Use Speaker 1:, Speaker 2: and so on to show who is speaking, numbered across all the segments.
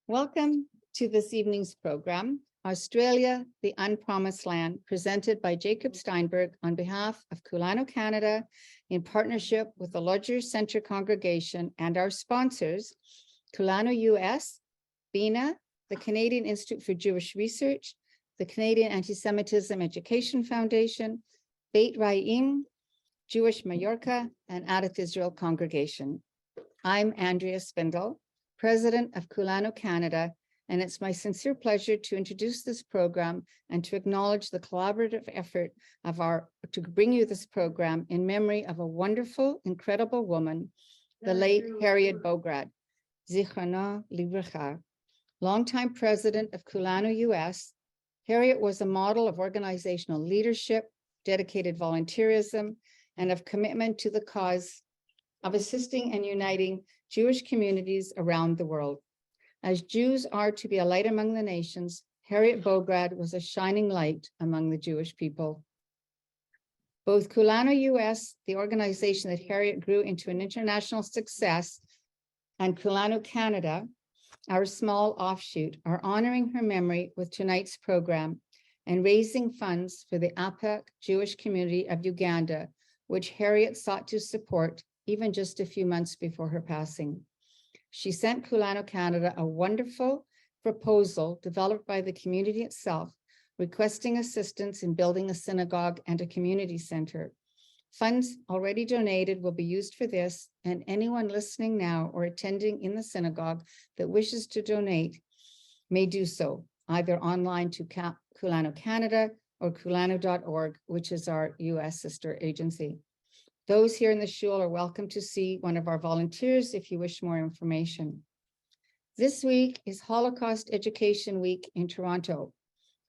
Speaker 1: Welcome to this evening's program, Australia, the Unpromised Land, presented by Jacob Steinberg on behalf of Kulanu, Canada, in partnership with the Lodzer Center Congregation and our sponsors, Kulanu US, BINA, the Canadian Institute for Jewish Research, the Canadian Anti-Semitism Education Foundation, Beit Raim, Jewish Mallorca, and Adat Israel Congregation. I'm Andrea Spindle, President of Kulanu, Canada, and it's my sincere pleasure to introduce this program and to acknowledge the collaborative effort of to bring you this program in memory of a wonderful, incredible woman, the late Harriet Bograd, Zichrona Livracha. Longtime president of Kulanu US, Harriet was a model of organizational leadership, dedicated volunteerism, and of commitment to the cause of assisting and uniting Jewish communities around the world. As Jews are to be a light among the nations, Harriet Bograd was a shining light among the Jewish people. Both Kulanu US, the organization that Harriet grew into an international success, and Kulanu Canada, our small offshoot, are honoring her memory with tonight's program and raising funds for the APAC Jewish community of Uganda, which Harriet sought to support even just a few months before her passing. She sent Kulanu Canada a wonderful proposal developed by the community itself, requesting assistance in building a synagogue and a community center. Funds already donated will be used for this, and anyone listening now or attending in the synagogue that wishes to donate may do so, either online to Kulanu Canada or kulanu.org, which is our US sister agency. Those here in the shul are welcome to see one of our volunteers if you wish more information. This week is Holocaust Education Week in Toronto,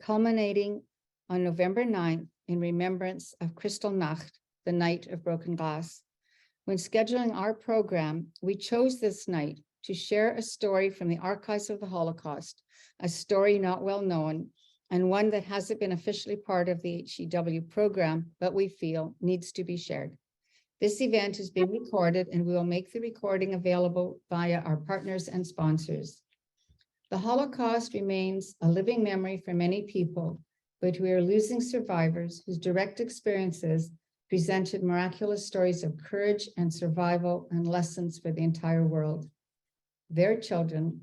Speaker 1: culminating on November 9th in remembrance of Kristallnacht, the night of broken glass. When scheduling our program, we chose this night to share a story from the archives of the Holocaust, a story not well known, and one that hasn't been officially part of the HEW program, but we feel needs to be shared. This event is being recorded, and we will make the recording available via our partners and sponsors. The Holocaust remains a living memory for many people, but we are losing survivors whose direct experiences presented miraculous stories of courage and survival and lessons for the entire world. Their children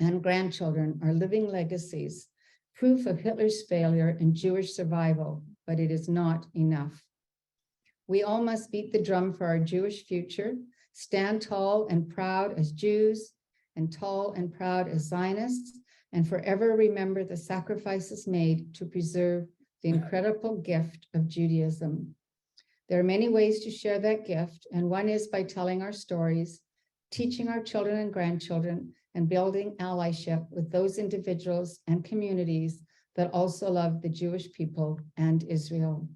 Speaker 1: and grandchildren are living legacies, proof of Hitler's failure and Jewish survival, but it is not enough. We all must beat the drum for our Jewish future, stand tall and proud as Jews, and tall and proud as Zionists, and forever remember the sacrifices made to preserve the incredible gift of Judaism. There are many ways to share that gift, and one is by telling our stories, teaching our children and grandchildren, and building allyship with those individuals and communities that also love the Jewish people and Israel.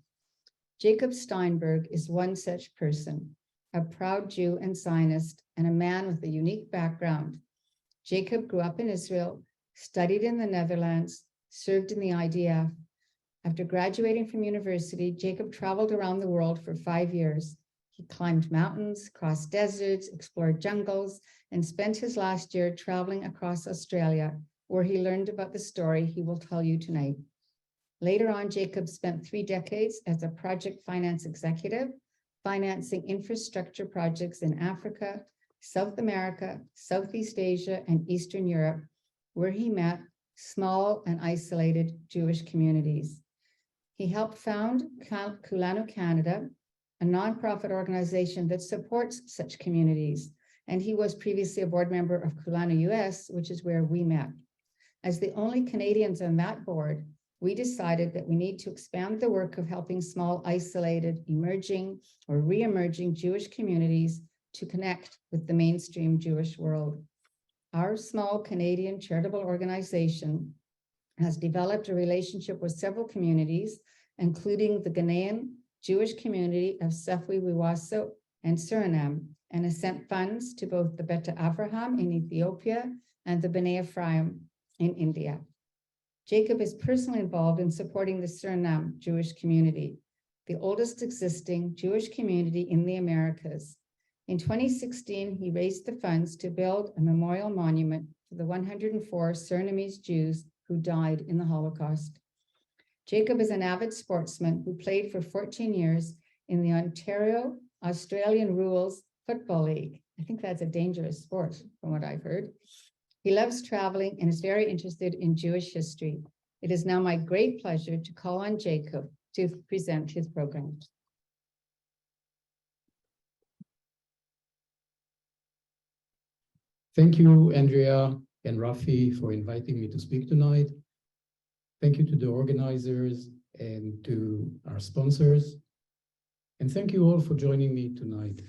Speaker 1: Jacob Steinberg is one such person, a proud Jew and Zionist, and a man with a unique background. Jacob grew up in Israel, studied in the Netherlands, served in the IDF. After graduating from university, Jacob traveled around the world for 5 years. He climbed mountains, crossed deserts, explored jungles, and spent his last year traveling across Australia, where he learned about the story he will tell you tonight. Later on, Jacob spent 3 decades as a project finance executive, financing infrastructure projects in Africa, South America, Southeast Asia, and Eastern Europe, where he met small and isolated Jewish communities. He helped found Kulanu Canada, a nonprofit organization that supports such communities, and he was previously a board member of Kulanu US, which is where we met. As the only Canadians on that board, we decided that we need to expand the work of helping small, isolated, emerging, or re-emerging Jewish communities to connect with the mainstream Jewish world. Our small Canadian charitable organization has developed a relationship with several communities, including the Ghanaian Jewish community of Sefwi Wiwaso and Suriname, and has sent funds to both the Beta Avraham in Ethiopia and the B'nai Ephraim in India. Jacob is personally involved in supporting the Suriname Jewish community, the oldest existing Jewish community in the Americas. In 2016, he raised the funds to build a memorial monument for the 104 Surinamese Jews who died in the Holocaust. Jacob is an avid sportsman who played for 14 years in the Ontario Australian Rules Football League. I think that's a dangerous sport from what I've heard. He loves traveling and is very interested in Jewish history. It is now my great pleasure to call on Jacob to present his program.
Speaker 2: Thank you, Andrea and Rafi, for inviting me to speak tonight. Thank you to the organizers and to our sponsors. And thank you all for joining me tonight.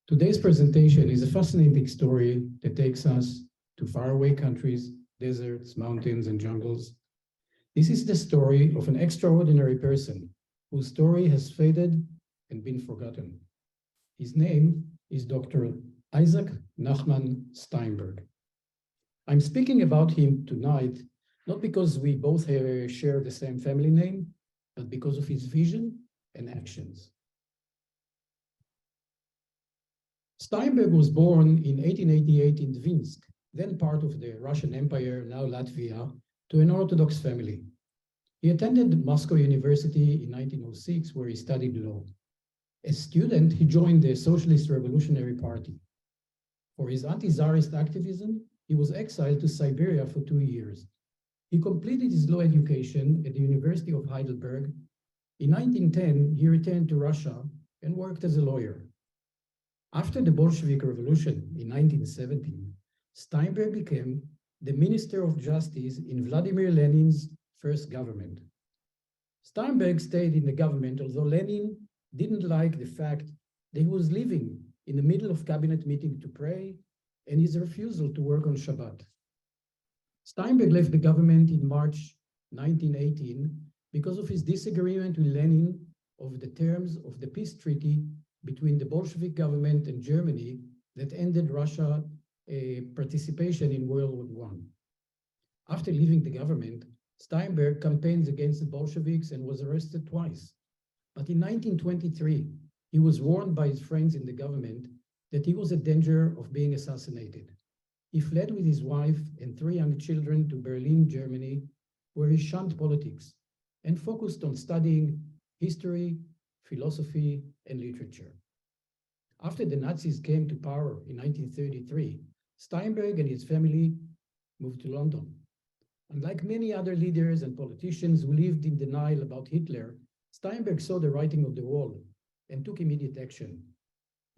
Speaker 2: Today's presentation is a fascinating story that takes us to faraway countries, deserts, mountains, and jungles. This is the story of an extraordinary person whose story has faded and been forgotten. His name is Dr. Isaac Nachman Steinberg. I'm speaking about him tonight, not because we both share the same family name, but because of his vision and actions. Steinberg was born in 1888 in Dvinsk, then part of the Russian Empire, now Latvia, to an Orthodox family. He attended Moscow University in 1906, where he studied law. As a student, he joined the Socialist Revolutionary Party. For his anti-Tsarist activism, he was exiled to Siberia for 2 years. He completed his law education at the University of Heidelberg. In 1910, he returned to Russia and worked as a lawyer. After the Bolshevik Revolution in 1917, Steinberg became the Minister of Justice in Vladimir Lenin's first government. Steinberg stayed in the government, although Lenin didn't like the fact that he was leaving in the middle of cabinet meeting to pray and his refusal to work on Shabbat. Steinberg left the government in March 1918 because of his disagreement with Lenin of the terms of the peace treaty between the Bolshevik government and Germany that ended Russia's participation in World War I. After leaving the government, Steinberg campaigned against the Bolsheviks and was arrested twice. But in 1923, he was warned by his friends in the government that he was in danger of being assassinated. He fled with his wife and 3 young children to Berlin, Germany, where he shunned politics and focused on studying history, philosophy, and literature. After the Nazis came to power in 1933, Steinberg and his family moved to London. Unlike many other leaders and politicians who lived in denial about Hitler, Steinberg saw the writing on the wall and took immediate action.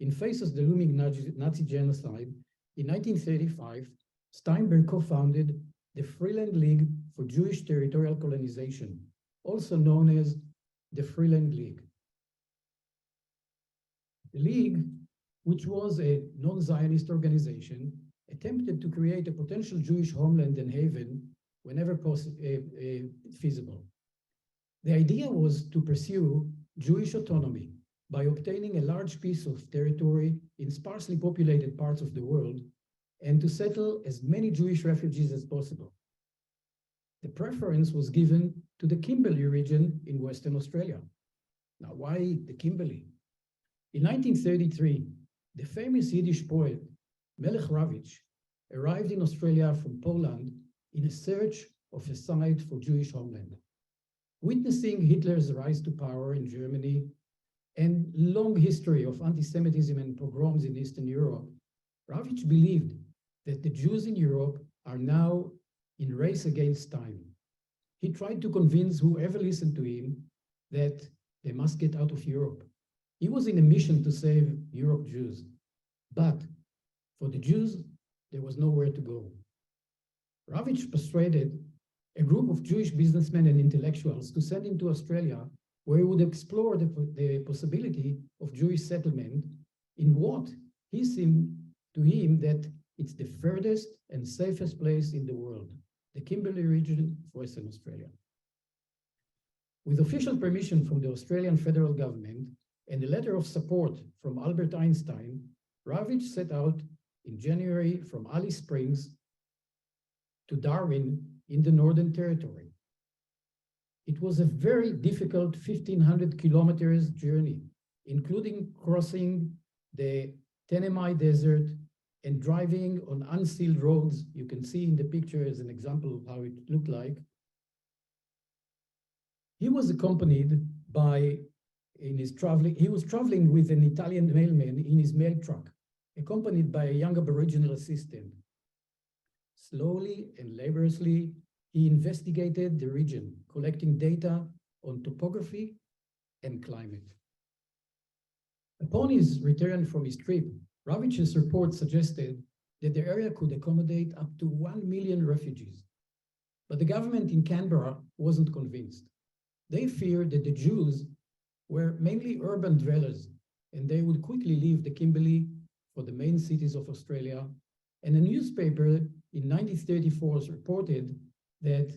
Speaker 2: In face of the looming Nazi genocide, in 1935, Steinberg co-founded the Freeland League for Jewish Territorial Colonization, also known as the Freeland League. The League, which was a non-Zionist organization, attempted to create a potential Jewish homeland and haven whenever feasible. The idea was to pursue Jewish autonomy by obtaining a large piece of territory in sparsely populated parts of the world and to settle as many Jewish refugees as possible. The preference was given to the Kimberley region in Western Australia. Now, why the Kimberley? In 1933, the famous Yiddish poet Melech Ravitch arrived in Australia from Poland in a search of a site for Jewish homeland. Witnessing Hitler's rise to power in Germany and long history of anti-Semitism and pogroms in Eastern Europe, Ravitch believed that the Jews in Europe are now in race against time. He tried to convince whoever listened to him that they must get out of Europe. He was in a mission to save Europe Jews, but for the Jews, there was nowhere to go. Ravitch persuaded a group of Jewish businessmen and intellectuals to send him to Australia, where he would explore the possibility of Jewish settlement in what he seemed to him that it's the furthest and safest place in the world, the Kimberley region of Western Australia. With official permission from the Australian federal government and a letter of support from Albert Einstein, Ravitch set out in January from Alice Springs to Darwin in the Northern Territory. It was a very difficult 1,500 kilometers journey, including crossing the Tenemai Desert and driving on unsealed roads. You can see in the picture as an example of how it looked like. He was accompanied by, he was traveling with an Italian mailman in his mail truck, accompanied by a young Aboriginal assistant. Slowly and laboriously, he investigated the region, collecting data on topography and climate. Upon his return from his trip, Ravitch's report suggested that the area could accommodate up to 1 million refugees. But the government in Canberra wasn't convinced. They feared that the Jews were mainly urban dwellers, and they would quickly leave the Kimberley for the main cities of Australia. And a newspaper in 1934 reported that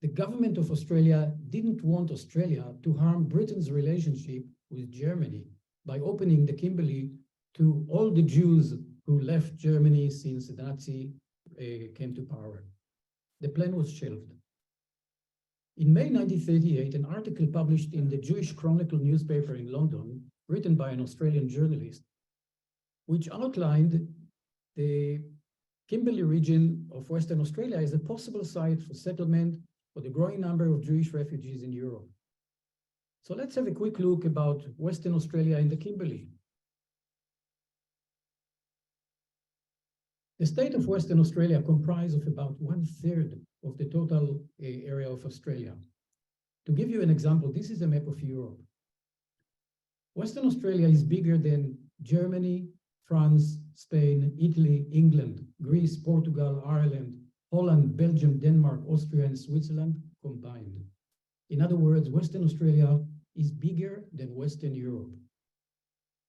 Speaker 2: the government of Australia didn't want Australia to harm Britain's relationship with Germany by opening the Kimberley to all the Jews who left Germany since the Nazi came to power. The plan was shelved. In May 1938, an article published in the Jewish Chronicle newspaper in London, written by an Australian journalist, which outlined the Kimberley region of Western Australia as a possible site for settlement for the growing number of Jewish refugees in Europe. So let's have a quick look about Western Australia and the Kimberley. The state of Western Australia comprises of about 1/3 of the total area of Australia. To give you an example, this is a map of Europe. Western Australia is bigger than Germany, France, Spain, Italy, England, Greece, Portugal, Ireland, Holland, Belgium, Denmark, Austria, and Switzerland combined. In other words, Western Australia is bigger than Western Europe.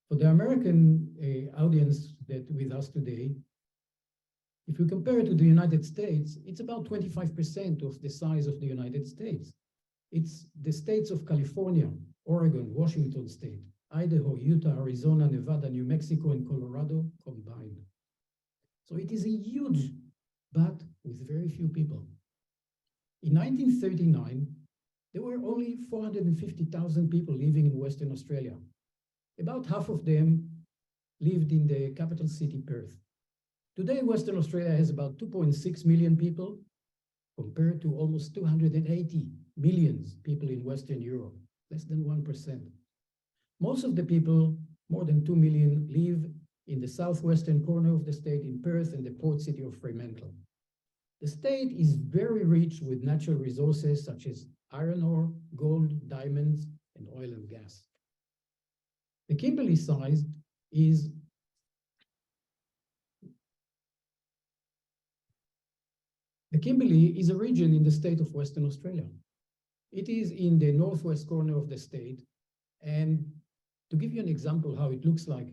Speaker 2: For the American audience that with us today, if you compare it to the United States, it's about 25% of the size of the United States. It's the states of California, Oregon, Washington State, Idaho, Utah, Arizona, Nevada, New Mexico, and Colorado combined. So it is a huge, but with very few people. In 1939, there were only 450,000 people living in Western Australia. About half of them lived in the capital city, Perth. Today, Western Australia has about 2.6 million people, compared to almost 280 million people in Western Europe, less than 1%. Most of the people, more than 2 million, live in the southwestern corner of the state in Perth and the port city of Fremantle. The state is very rich with natural resources such as iron ore, gold, diamonds, and oil and gas. The Kimberley size is The Kimberley is a region in the state of Western Australia. It is in the northwest corner of the state. And to give you an example how it looks like,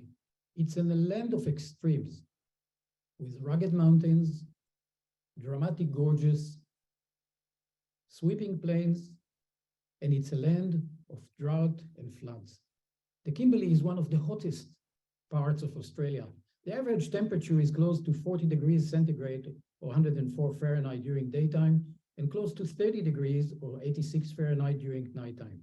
Speaker 2: it's in a land of extremes with rugged mountains, dramatic gorges, sweeping plains, and it's a land of drought and floods. The Kimberley is one of the hottest parts of Australia. The average temperature is close to 40 degrees centigrade or 104 Fahrenheit during daytime, and close to 30 degrees or 86 Fahrenheit during nighttime.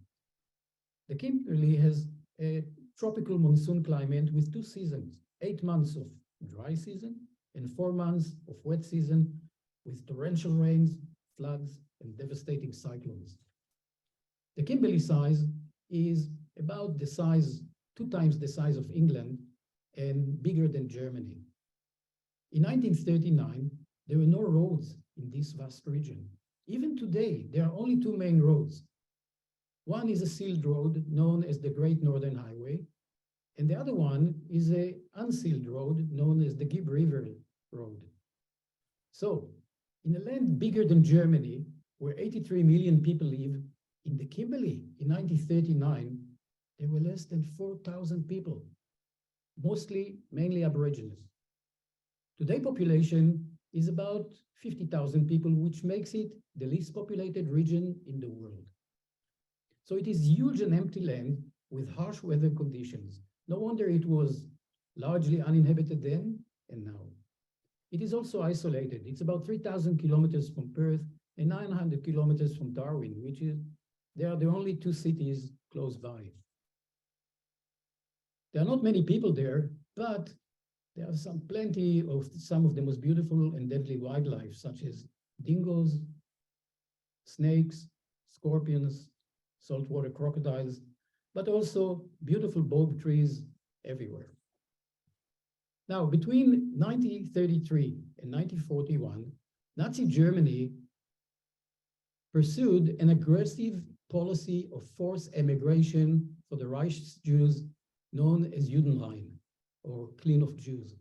Speaker 2: The Kimberley has a tropical monsoon climate with 2 seasons, 8 months of dry season and 4 months of wet season with torrential rains, floods, and devastating cyclones. The Kimberley size is about the size, 2 times the size of England and bigger than Germany. In 1939, there were no roads in this vast region. Even today, there are only 2 main roads. One is a sealed road known as the Great Northern Highway, and the other one is an unsealed road known as the Gibb River Road. So, in a land bigger than Germany, where 83 million people live, in the Kimberley in 1939, there were less than 4,000 people, mainly Aborigines. Today, population is about 50,000 people, which makes it the least populated region in the world. So it is huge and empty land with harsh weather conditions. No wonder it was largely uninhabited then and now. It is also isolated. It's about 3,000 kilometers from Perth and 900 kilometers from Darwin, they are the only 2 cities close by. There are not many people there, but There are plenty of some of the most beautiful and deadly wildlife, such as dingoes, snakes, scorpions, saltwater crocodiles, but also beautiful bulb trees everywhere. Now, between 1933 and 1941, Nazi Germany pursued an aggressive policy of forced emigration for the Reich Jews known as Judenrein, or clean of Jews.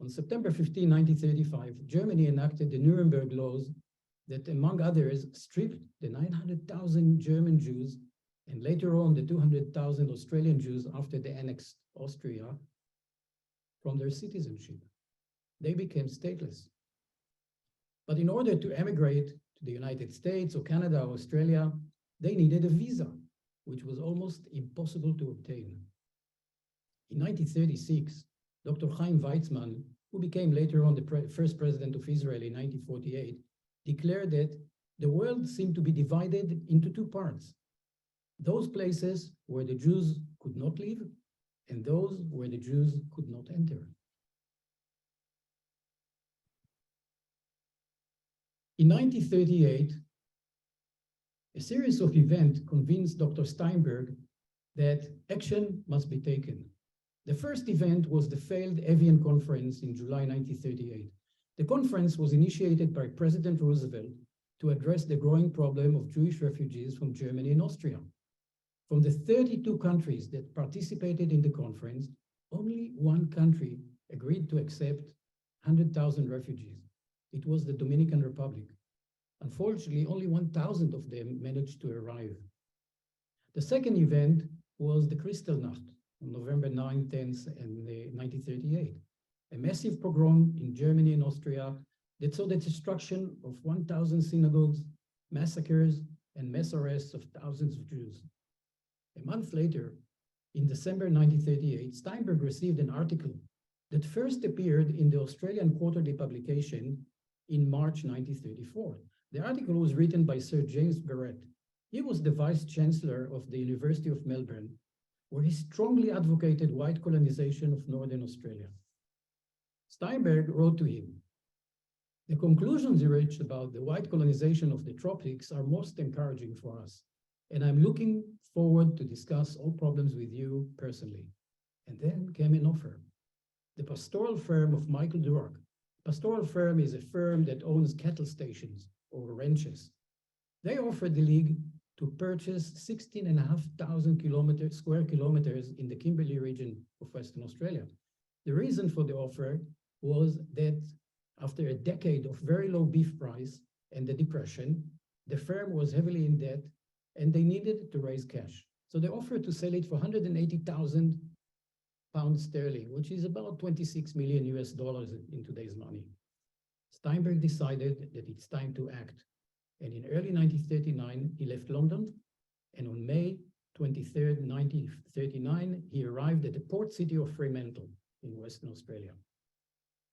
Speaker 2: On September 15, 1935, Germany enacted the Nuremberg laws that, among others, stripped the 900,000 German Jews and later on the 200,000 Australian Jews after they annexed Austria from their citizenship. They became stateless. But in order to emigrate to the United States or Canada or Australia, they needed a visa, which was almost impossible to obtain. In 1936, Dr. Chaim Weizmann, who became later on the first president of Israel in 1948, declared that the world seemed to be divided into two parts. Those places where the Jews could not live and those where the Jews could not enter. In 1938, a series of events convinced Dr. Steinberg that action must be taken. The first event was the failed Evian Conference in July 1938. The conference was initiated by President Roosevelt to address the growing problem of Jewish refugees from Germany and Austria. From the 32 countries that participated in the conference, only one country agreed to accept 100,000 refugees. It was the Dominican Republic. Unfortunately, only 1,000 of them managed to arrive. The second event was the Kristallnacht on November 9, 10th, and 1938, a massive pogrom in Germany and Austria that saw the destruction of 1,000 synagogues, massacres, and mass arrests of thousands of Jews. A month later, in December 1938, Steinberg received an article that first appeared in the Australian quarterly publication in March 1934. The article was written by Sir James Barrett. He was the Vice Chancellor of the University of Melbourne, where he strongly advocated white colonization of Northern Australia. Steinberg wrote to him, "The conclusions he reached about the white colonization of the tropics are most encouraging for us, and I'm looking forward to discuss all problems with you personally." And then came an offer. The pastoral firm of Michael Durock. Pastoral firm is a firm that owns cattle stations or ranches. They offered the League to purchase 16,500 square kilometers in the Kimberley region of Western Australia. The reason for the offer was that after a decade of very low beef price and the depression, the firm was heavily in debt and they needed to raise cash. So they offered to sell it for 180,000 pounds sterling, which is about 26 million US dollars in today's money. Steinberg decided that it's time to act. And in early 1939, he left London. And on May 23rd, 1939, he arrived at the port city of Fremantle in Western Australia.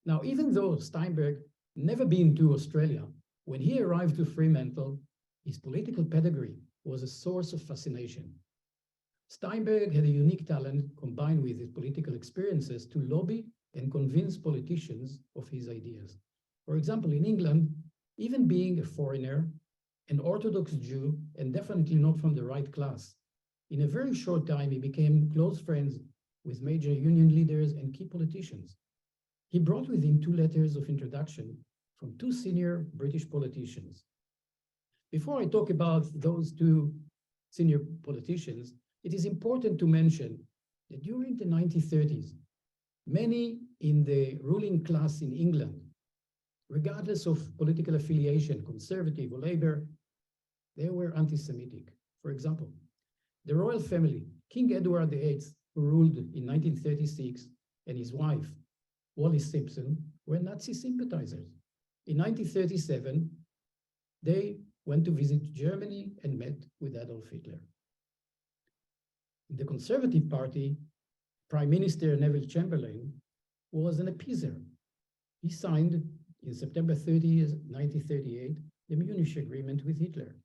Speaker 2: Now, even though Steinberg never been to Australia, when he arrived to Fremantle, his political pedigree was a source of fascination. Steinberg had a unique talent combined with his political experiences to lobby and convince politicians of his ideas. For example, in England, even being a foreigner, an Orthodox Jew, and definitely not from the right class, in a very short time, he became close friends with major union leaders and key politicians. He brought with him 2 letters of introduction from 2 senior British politicians. Before I talk about those 2 senior politicians, it is important to mention that during the 1930s, many in the ruling class in England, regardless of political affiliation, conservative or labor, they were anti-Semitic. For example, the royal family, King Edward VIII, who ruled in 1936, and his wife, Wallis Simpson, were Nazi sympathizers. In 1937, they went to visit Germany and met with Adolf Hitler. In the Conservative Party, Prime Minister Neville Chamberlain was an appeaser. He signed in September 30th, 1938, the Munich Agreement with Hitler.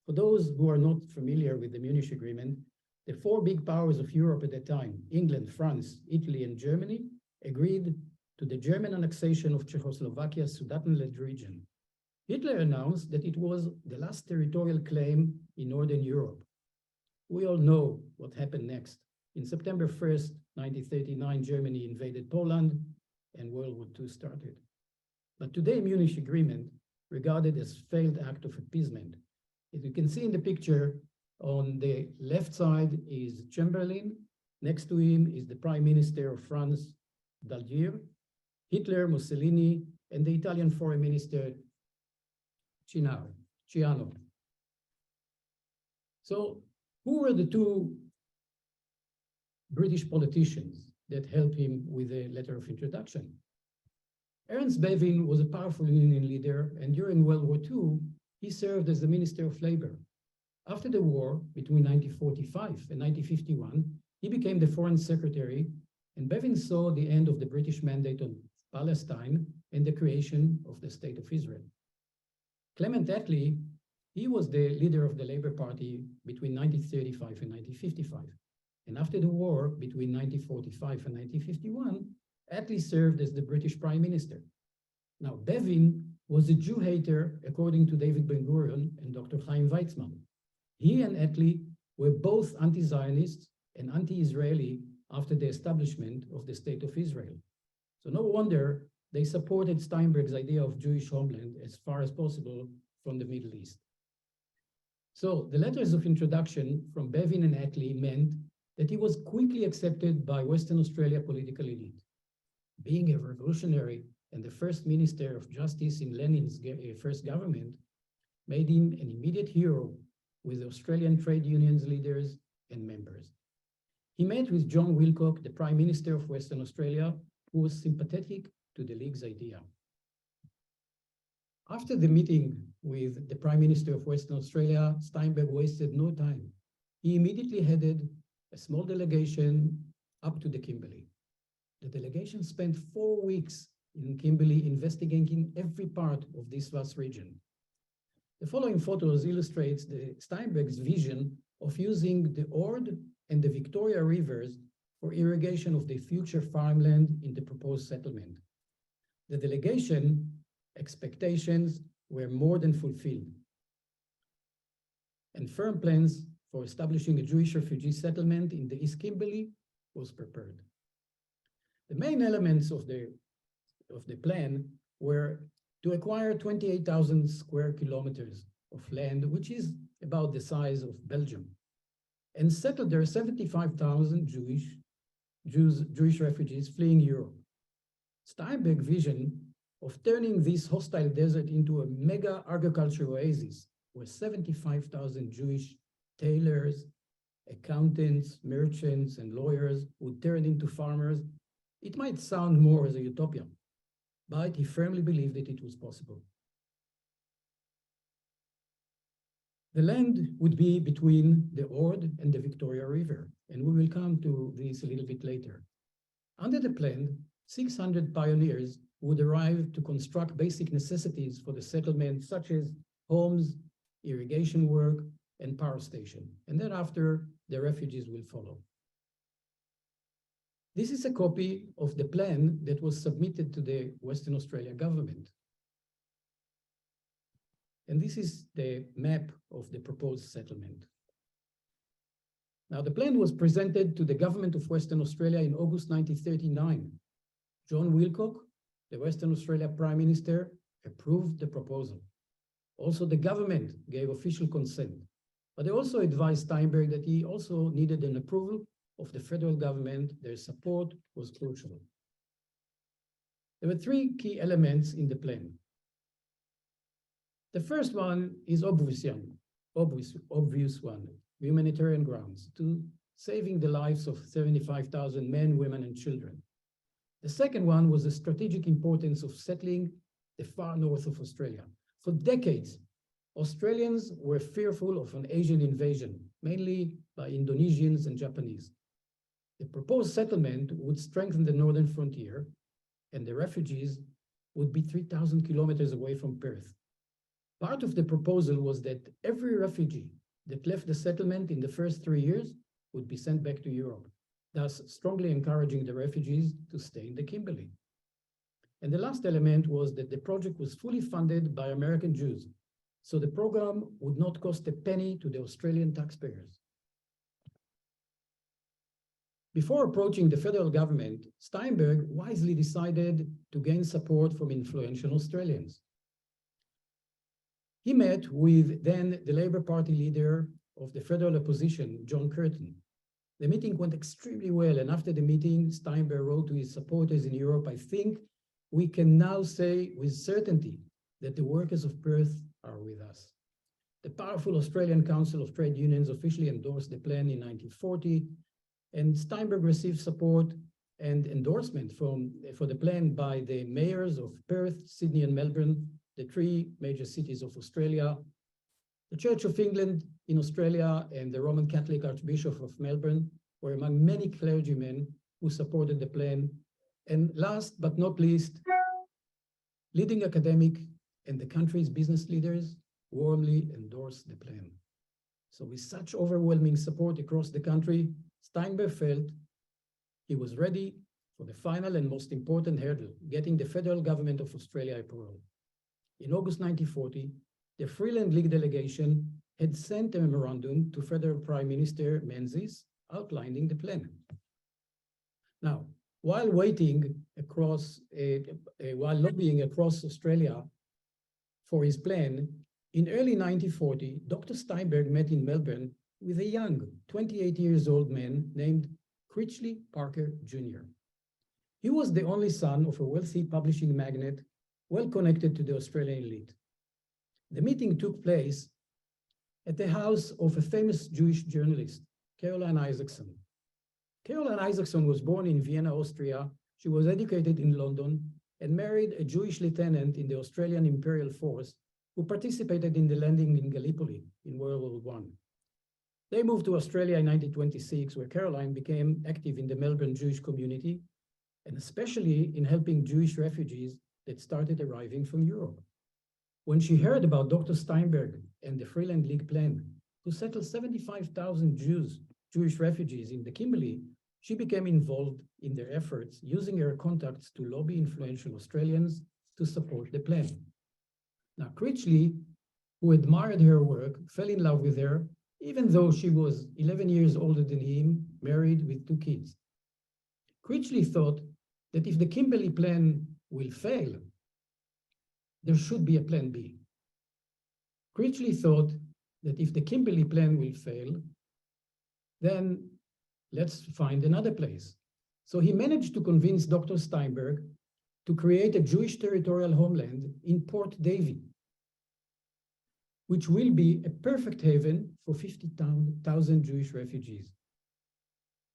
Speaker 2: For those who are not familiar with the Munich Agreement, the 4 big powers of Europe at that time, England, France, Italy, and Germany, agreed to the German annexation of Czechoslovakia's Sudetenland region. Hitler announced that it was the last territorial claim in Northern Europe. We all know what happened next. In September 1st, 1939, Germany invaded Poland and World War II started. But today, Munich Agreement, regarded as failed act of appeasement. As you can see in the picture, on the left side is Chamberlain. Next to him is the Prime Minister of France, Daladier, Hitler, Mussolini, and the Italian Foreign Minister, Ciano. So who were the two British politicians that helped him with a letter of introduction? Ernst Bevin was a powerful union leader, and during World War II, he served as the Minister of Labor. After the war, between 1945 and 1951, he became the Foreign Secretary, and Bevin saw the end of the British mandate on Palestine and the creation of the State of Israel. Clement Attlee, he was the leader of the Labour Party between 1935 and 1955. And after the war, between 1945 and 1951, Attlee served as the British Prime Minister. Now, Bevin was a Jew hater, according to David Ben-Gurion and Dr. Chaim Weizmann. He and Attlee were both anti-Zionists and anti-Israeli after the establishment of the State of Israel. So no wonder they supported Steinberg's idea of Jewish homeland as far as possible from the Middle East. So the letters of introduction from Bevin and Attlee meant that he was quickly accepted by Western Australia political elite. Being a revolutionary and the first Minister of Justice in Lenin's first government made him an immediate hero with Australian trade unions leaders and members. He met with John Wilcock, the Prime Minister of Western Australia, who was sympathetic to the League's idea. After the meeting with the Prime Minister of Western Australia, Steinberg wasted no time. He immediately headed a small delegation up to the Kimberley. The delegation spent 4 weeks in Kimberley investigating every part of this vast region. The following photos illustrates Steinberg's vision of using the Ord and the Victoria rivers for irrigation of the future farmland in the proposed settlement. The delegation expectations were more than fulfilled, and firm plans for establishing a Jewish refugee settlement in the East Kimberley was prepared. The main elements of the plan were to acquire 28,000 square kilometers of land, which is about the size of Belgium, and settle there 75,000 Jewish refugees fleeing Europe. Steinberg's vision of turning this hostile desert into a mega agricultural oasis where 75,000 Jewish tailors, accountants, merchants, and lawyers would turn into farmers, it might sound more as a utopia, but he firmly believed that it was possible. The land would be between the Ord and the Victoria River, and we will come to this a little bit later. Under the plan, 600 pioneers would arrive to construct basic necessities for the settlement, such as homes, irrigation work, and power station. And then after, the refugees will follow. This is a copy of the plan that was submitted to the Western Australia government. And this is the map of the proposed settlement. Now, the plan was presented to the government of Western Australia in August 1939. John Wilcock, the Western Australia Prime Minister, approved the proposal. Also, the government gave official consent, but they also advised Steinberg that he also needed an approval of the federal government. Their support was crucial. There were three key elements in the plan. The first one is obvious one, humanitarian grounds, to saving the lives of 75,000 men, women, and children. The second one was the strategic importance of settling the far north of Australia. For decades, Australians were fearful of an Asian invasion, mainly by Indonesians and Japanese. The proposed settlement would strengthen the northern frontier, and the refugees would be 3,000 kilometers away from Perth. Part of the proposal was that every refugee that left the settlement in the first 3 years would be sent back to Europe. thus strongly encouraging the refugees to stay in the Kimberley. And the last element was that the project was fully funded by American Jews, so the program would not cost a penny to the Australian taxpayers. Before approaching the federal government, Steinberg wisely decided to gain support from influential Australians. He met with then the Labour Party leader of the federal opposition, John Curtin. The meeting went extremely well, and after the meeting, Steinberg wrote to his supporters in Europe, "I think we can now say with certainty that the workers of Perth are with us." The powerful Australian Council of Trade Unions officially endorsed the plan in 1940, and Steinberg received support and endorsement for the plan by the mayors of Perth, Sydney, and Melbourne, the three major cities of Australia, the Church of England in Australia, and the Roman Catholic Archbishop of Melbourne were among many clergymen who supported the plan. And last but not least, leading academic and the country's business leaders warmly endorsed the plan. So with such overwhelming support across the country, Steinberg felt he was ready for the final and most important hurdle, getting the federal government of Australia approval. In August 1940, the Freeland League delegation had sent a memorandum to Federal Prime Minister Menzies outlining the plan. Now, while lobbying across Australia for his plan, in early 1940, Dr. Steinberg met in Melbourne with a young 28 years old man named Critchley Parker Jr. He was the only son of a wealthy publishing magnate, well connected to the Australian elite. The meeting took place at the house of a famous Jewish journalist, Caroline Isaacson. Caroline Isaacson was born in Vienna, Austria. She was educated in London and married a Jewish lieutenant in the Australian Imperial Force who participated in the landing in Gallipoli in World War I. They moved to Australia in 1926, where Caroline became active in the Melbourne Jewish community, and especially in helping Jewish refugees that started arriving from Europe. When she heard about Dr. Steinberg and the Freeland League plan to settle 75,000 Jewish refugees in the Kimberley, she became involved in their efforts, using her contacts to lobby influential Australians to support the plan. Now, Critchley, who admired her work, fell in love with her, even though she was 11 years older than him, married with 2 kids. Critchley thought that if the Kimberley plan will fail, there should be a plan B. Critchley thought that if the Kimberley plan will fail, then let's find another place. So he managed to convince Dr. Steinberg to create a Jewish territorial homeland in Port Davey, which will be a perfect haven for 50,000 Jewish refugees.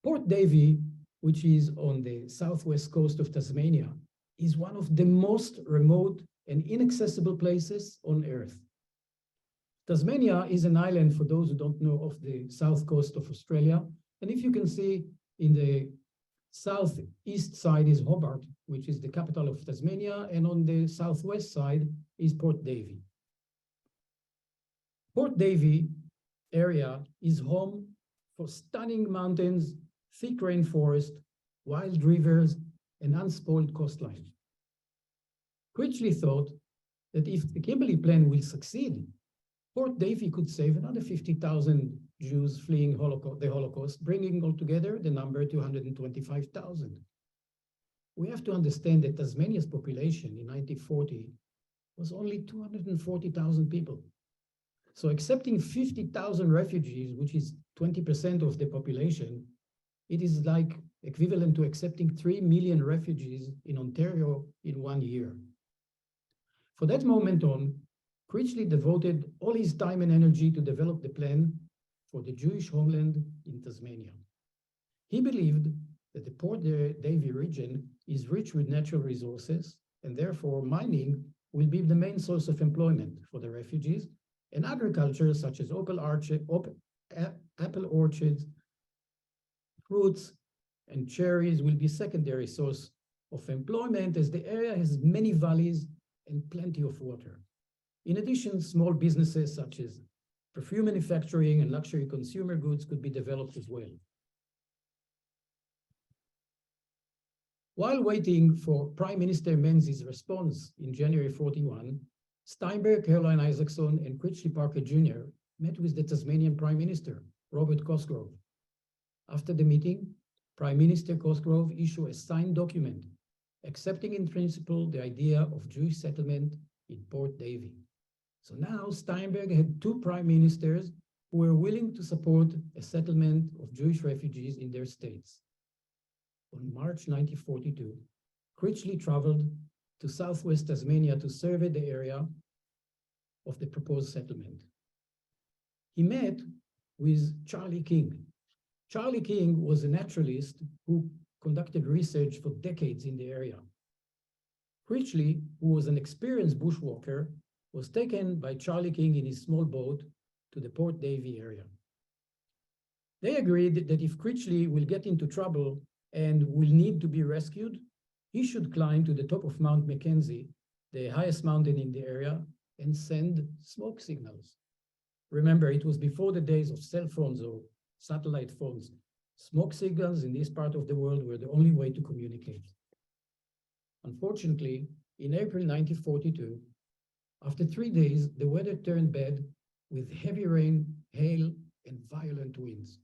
Speaker 2: Port Davey, which is on the southwest coast of Tasmania, is one of the most remote and inaccessible places on Earth. Tasmania is an island, for those who don't know, of the south coast of Australia. And if you can see, in the southeast side is Hobart, which is the capital of Tasmania, and on the southwest side is Port Davey. Port Davey area is home for stunning mountains, thick rainforest, wild rivers, and unspoiled coastline. Critchley thought that if the Kimberley plan will succeed, Port Davey could save another 50,000 Jews fleeing the Holocaust, bringing altogether the number to 125,000. We have to understand that Tasmania's population in 1940 was only 240,000 people. So accepting 50,000 refugees, which is 20% of the population, it is like equivalent to accepting 3 million refugees in Ontario in 1 year. For that moment on, Critchley devoted all his time and energy to develop the plan for the Jewish homeland in Tasmania. He believed that the Port Davey region is rich with natural resources, and therefore mining will be the main source of employment for the refugees, and agriculture such as apple orchards, fruits, and cherries will be secondary source of employment, as the area has many valleys and plenty of water. In addition, small businesses such as perfume manufacturing and luxury consumer goods could be developed as well. While waiting for Prime Minister Menzies' response in January 41, Steinberg, Caroline Isaacson, and Critchley Parker Jr. met with the Tasmanian Prime Minister, Robert Cosgrove. After the meeting, Prime Minister Cosgrove issued a signed document accepting in principle the idea of Jewish settlement in Port Davey. So now Steinberg had two prime ministers who were willing to support a settlement of Jewish refugees in their states. On March 1942, Critchley traveled to southwest Tasmania to survey the area of the proposed settlement. He met with Charlie King. Charlie King was a naturalist who conducted research for decades in the area. Critchley, who was an experienced bushwalker, was taken by Charlie King in his small boat to the Port Davey area. They agreed that if Critchley will get into trouble and will need to be rescued, he should climb to the top of Mount Mackenzie, the highest mountain in the area, and send smoke signals. Remember, it was before the days of cell phones or satellite phones. Smoke signals in this part of the world were the only way to communicate. Unfortunately, in April 1942, after 3 days, the weather turned bad with heavy rain, hail, and violent winds.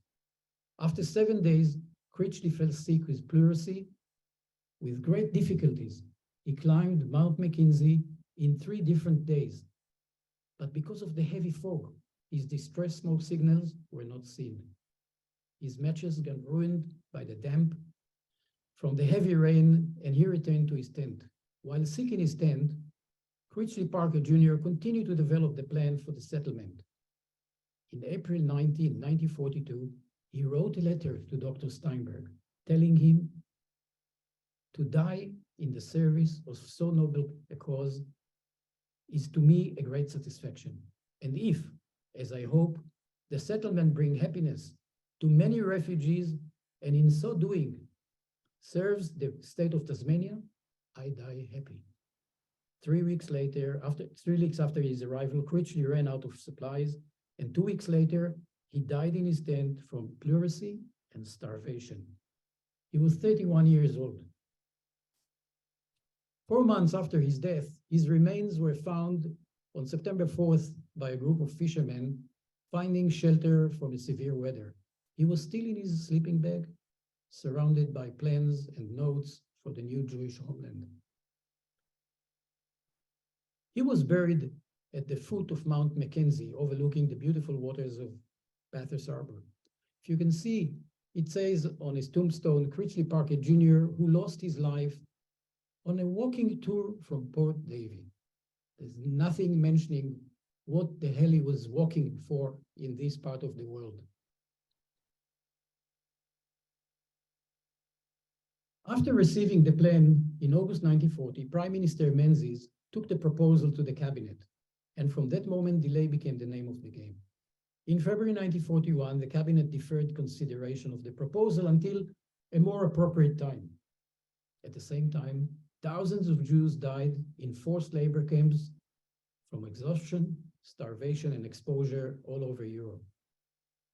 Speaker 2: After 7 days, Critchley fell sick with pleurisy. With great difficulties, he climbed Mount Mackenzie in 3 different days. But because of the heavy fog, his distress smoke signals were not seen. His matches got ruined by the damp from the heavy rain, and he returned to his tent. While sick in his tent, Critchley Parker Jr. continued to develop the plan for the settlement. In April 19, 1942, he wrote a letter to Dr. Steinberg, telling him to die in the service of so noble a cause is to me a great satisfaction. And if, as I hope, the settlement bring happiness to many refugees, and in so doing serves the state of Tasmania, I die happy. 3 weeks after his arrival, Critchley ran out of supplies, and 2 weeks later, he died in his tent from pleurisy and starvation. He was 31 years old. 4 months after his death, his remains were found on September 4th by a group of fishermen finding shelter from the severe weather. He was still in his sleeping bag, surrounded by plans and notes for the new Jewish homeland. He was buried at the foot of Mount Mackenzie, overlooking the beautiful waters of Bathurst Harbor. If you can see, it says on his tombstone, Critchley Parker Jr., who lost his life on a walking tour from Port Davey. There's nothing mentioning what the hell he was walking for in this part of the world. After receiving the plan in August 1940, Prime Minister Menzies took the proposal to the cabinet, and from that moment, delay became the name of the game. In February 1941, the cabinet deferred consideration of the proposal until a more appropriate time. At the same time, thousands of Jews died in forced labor camps from exhaustion, starvation, and exposure all over Europe.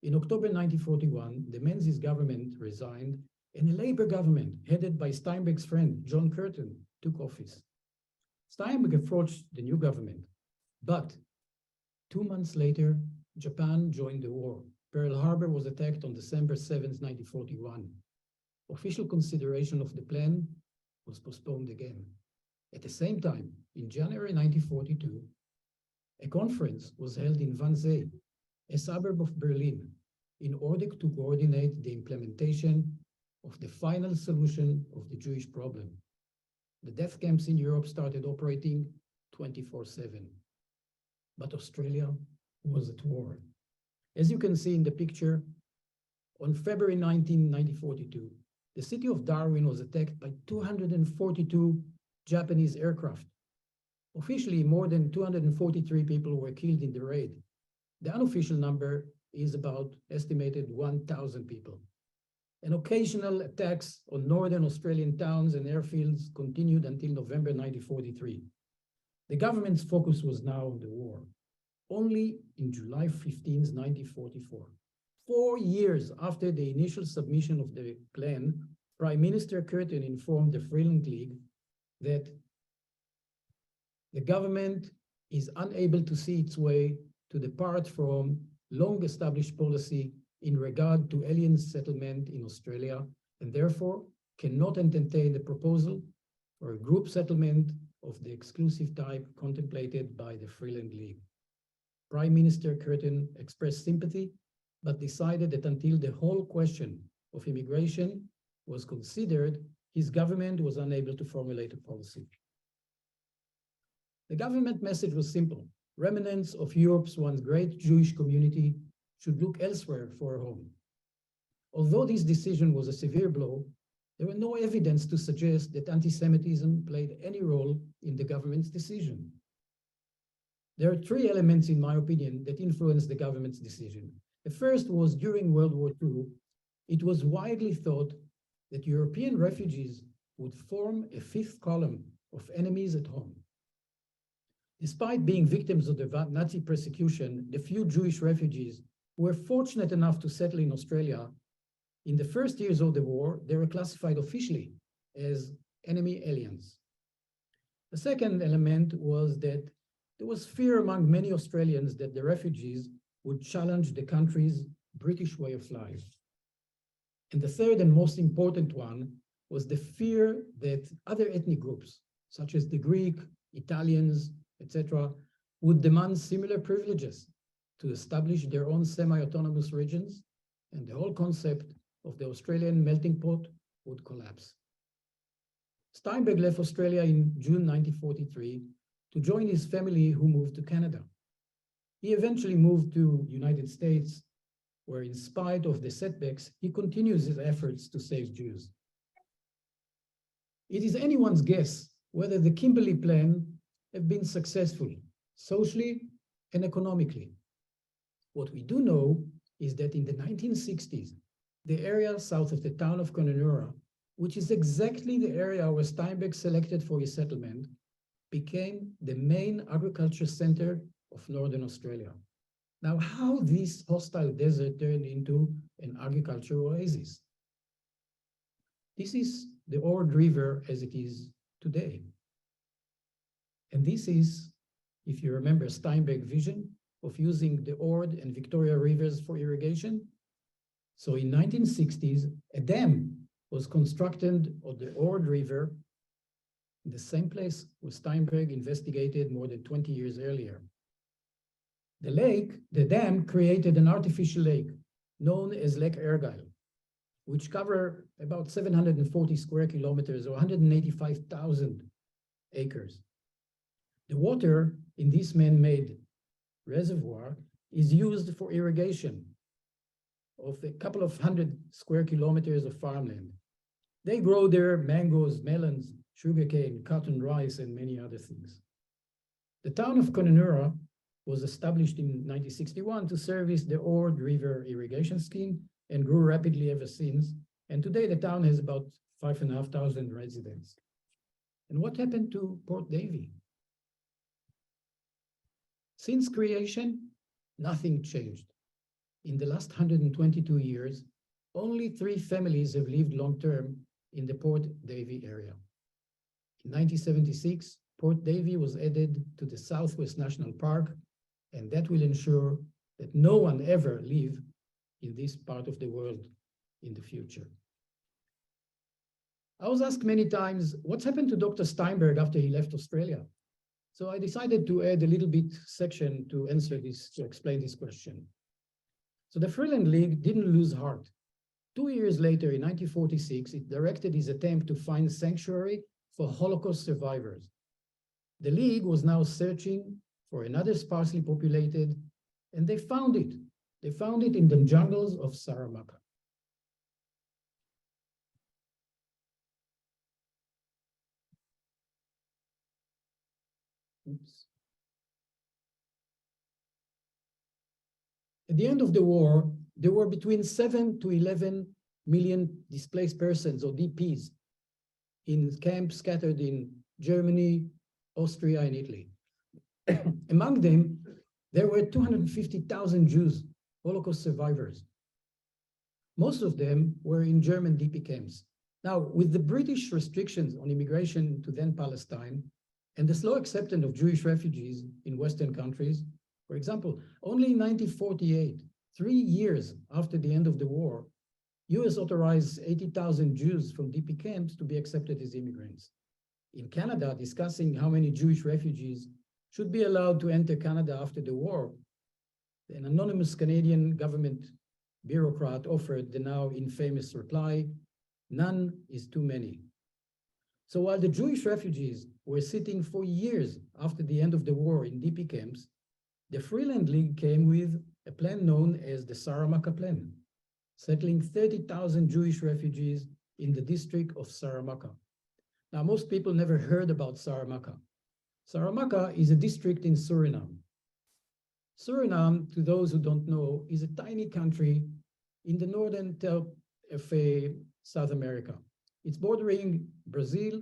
Speaker 2: In October 1941, the Menzies government resigned, and a labor government headed by Steinberg's friend, John Curtin, took office. Steinberg approached the new government, but 2 months later, Japan joined the war. Pearl Harbor was attacked on December 7, 1941. Official consideration of the plan was postponed again. At the same time, in January 1942, a conference was held in Wannsee, a suburb of Berlin, in order to coordinate the implementation of the final solution of the Jewish problem. The death camps in Europe started operating 24/7, but Australia was at war. As you can see in the picture, on February 19, 1942, the city of Darwin was attacked by 242 Japanese aircraft. Officially, more than 243 people were killed in the raid. The unofficial number is about estimated 1,000 people. And occasional attacks on northern Australian towns and airfields continued until November 1943. The government's focus was now on the war. Only in July 15, 1944, 4 years after the initial submission of the plan, Prime Minister Curtin informed the Freeland League that the government is unable to see its way to depart from long-established policy in regard to alien settlement in Australia, and therefore cannot entertain the proposal for a group settlement of the exclusive type contemplated by the Freeland League. Prime Minister Curtin expressed sympathy, but decided that until the whole question of immigration was considered, his government was unable to formulate a policy. The government message was simple. Remnants of Europe's once great Jewish community should look elsewhere for a home. Although this decision was a severe blow, there was no evidence to suggest that anti-Semitism played any role in the government's decision. There are three elements, in my opinion, that influenced the government's decision. The first was during World War II, it was widely thought that European refugees would form a fifth column of enemies at home. Despite being victims of the Nazi persecution, the few Jewish refugees who were fortunate enough to settle in Australia, in the first years of the war, they were classified officially as enemy aliens. The second element was that there was fear among many Australians that the refugees would challenge the country's British way of life. And the third and most important one was the fear that other ethnic groups, such as the Greek, Italians, etc., would demand similar privileges to establish their own semi-autonomous regions, and the whole concept of the Australian melting pot would collapse. Steinberg left Australia in June 1943 to join his family who moved to Canada. He eventually moved to the United States, where in spite of the setbacks, he continues his efforts to save Jews. It is anyone's guess whether the Kimberley Plan have been successful, socially and economically. What we do know is that in the 1960s, the area south of the town of Kununurra, which is exactly the area where Steinberg selected for his settlement, became the main agriculture center of Northern Australia. Now, how this hostile desert turned into an agricultural oasis? This is the Ord River as it is today. And this is, if you remember, Steinberg's vision of using the Ord and Victoria rivers for irrigation. So in 1960s, a dam was constructed on the Ord River, in the same place where Steinberg investigated more than 20 years earlier. The dam created an artificial lake known as Lake Argyle, which cover about 740 square kilometers or 185,000 acres. The water in this man-made reservoir is used for irrigation of a couple of 100 square kilometers of farmland. They grow there mangoes, melons, sugarcane, cotton, rice, and many other things. The town of Kununurra was established in 1961 to service the Ord River irrigation scheme and grew rapidly ever since. And today the town has about 5,500 residents. And what happened to Port Davey? Since creation, nothing changed. In the last 122 years, only 3 families have lived long-term in the Port Davey area. In 1976, Port Davey was added to the Southwest National Park, and that will ensure that no one ever live in this part of the world in the future. I was asked many times, what's happened to Dr. Steinberg after he left Australia? So I decided to add a little bit section to answer this, to explain this question. So the Freeland League didn't lose heart. 2 years later, in 1946, it directed its attempt to find sanctuary for Holocaust survivors. The League was now searching for another sparsely populated, and they found it. They found it in the jungles of Saramaka. Oops. At the end of the war, there were between 7 to 11 million displaced persons, or DPs, in camps scattered in Germany, Austria, and Italy. Among them, there were 250,000 Jews, Holocaust survivors. Most of them were in German DP camps, Now, with the British restrictions on immigration to then Palestine and the slow acceptance of Jewish refugees in Western countries, for example, only in 1948, 3 years after the end of the war, US authorized 80,000 Jews from DP camps to be accepted as immigrants. In Canada, discussing how many Jewish refugees should be allowed to enter Canada after the war, an anonymous Canadian government bureaucrat offered the now infamous reply, "None is too many." So while the Jewish refugees were sitting for years after the end of the war in DP camps, the Freeland League came with a plan known as the Saramaka Plan, settling 30,000 Jewish refugees in the district of Saramaka. Now, most people never heard about Saramaka. Saramaka is a district in Suriname. Suriname, to those who don't know, is a tiny country in the northern tip of South America. It's bordering Brazil,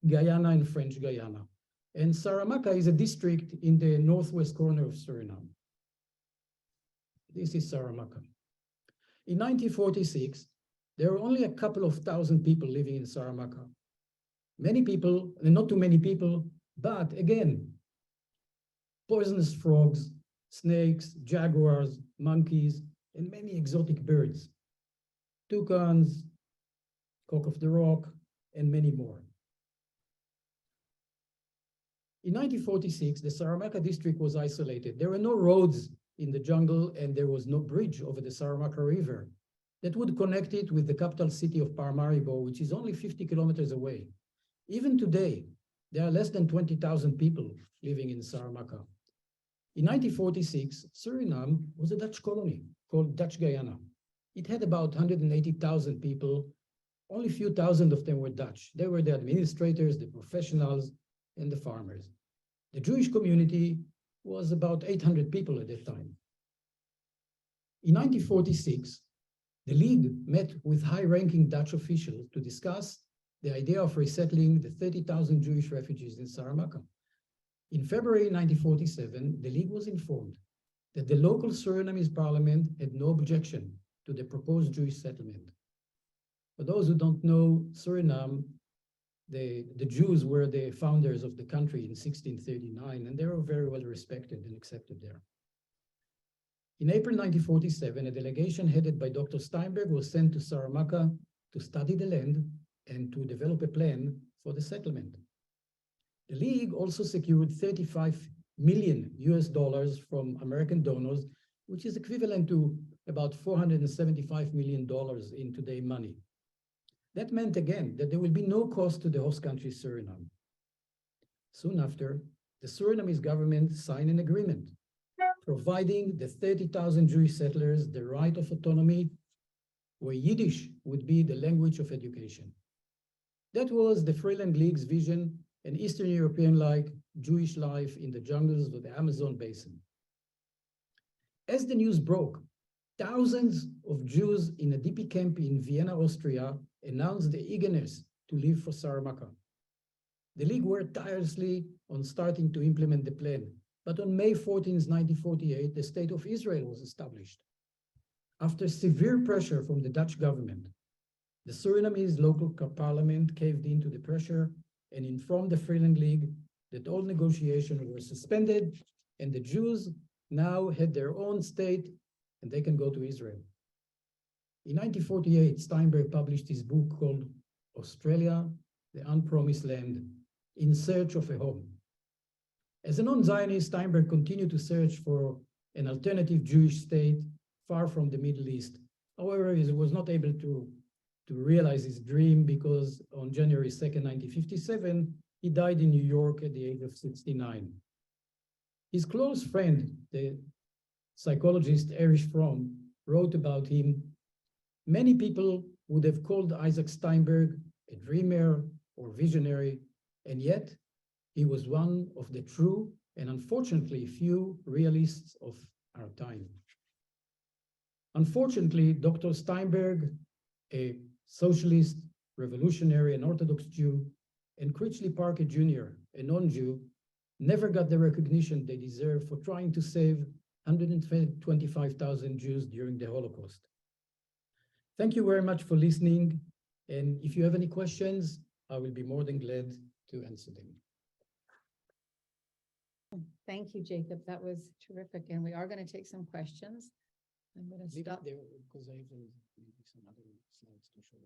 Speaker 2: Guyana, and French Guyana. And Saramaka is a district in the northwest corner of Suriname. This is Saramaka. In 1946, there were only a couple of thousand people living in Saramaka. Many people, and not too many people, but again, poisonous frogs, snakes, jaguars, monkeys, and many exotic birds, toucans, cock of the rock, and many more. In 1946, the Saramaka district was isolated. There were no roads in the jungle, and there was no bridge over the Saramaka River that would connect it with the capital city of Paramaribo, which is only 50 kilometers away. Even today, there are less than 20,000 people living in Saramaka. In 1946, Suriname was a Dutch colony called Dutch Guyana. It had about 180,000 people. Only a few thousand of them were Dutch. They were the administrators, the professionals, and the farmers. The Jewish community was about 800 people at that time. In 1946, the League met with high-ranking Dutch officials to discuss the idea of resettling the 30,000 Jewish refugees in Saramaka. In February 1947, the League was informed that the local Surinamese parliament had no objection to the proposed Jewish settlement. For those who don't know, Suriname, the Jews were the founders of the country in 1639, and they were very well respected and accepted there. In April 1947, a delegation headed by Dr. Steinberg was sent to Saramaka to study the land and to develop a plan for the settlement. The League also secured $35 million from American donors, which is equivalent to about $475 million in today's money. That meant again that there will be no cost to the host country, Suriname. Soon after, the Surinamese government signed an agreement providing the 30,000 Jewish settlers the right of autonomy, where Yiddish would be the language of education. That was the Freeland League's vision, an Eastern European-like Jewish life in the jungles of the Amazon basin. As the news broke, thousands of Jews in a DP camp in Vienna, Austria, announced their eagerness to leave for Saramaka. The League worked tirelessly on starting to implement the plan, but on May 14, 1948, the State of Israel was established. After severe pressure from the Dutch government, the Surinamese local parliament caved into the pressure and informed the Freeland League that all negotiations were suspended and the Jews now had their own state and they can go to Israel. In 1948, Steinberg published his book called Australia, the Unpromised Land, In Search of a Home. As a non-Zionist, Steinberg continued to search for an alternative Jewish state far from the Middle East. However, he was not able to realize his dream because on January 2nd, 1957, he died in New York at the age of 69. His close friend, the psychologist Erich Fromm, wrote about him, "Many people would have called Isaac Steinberg a dreamer or visionary, and yet he was one of the true and unfortunately few realists of our time." Unfortunately, Dr. Steinberg, a socialist, revolutionary, and Orthodox Jew, and Critchley Parker Jr., a non-Jew, never got the recognition they deserve for trying to save 125,000 Jews during the Holocaust. Thank you very much for listening. And if you have any questions, I will be more than glad to answer them.
Speaker 1: Thank you, Jacob. That was terrific. And we are going to take some questions. I'm going to
Speaker 2: Leave it
Speaker 1: stop.
Speaker 2: there because I have maybe some other slides to show.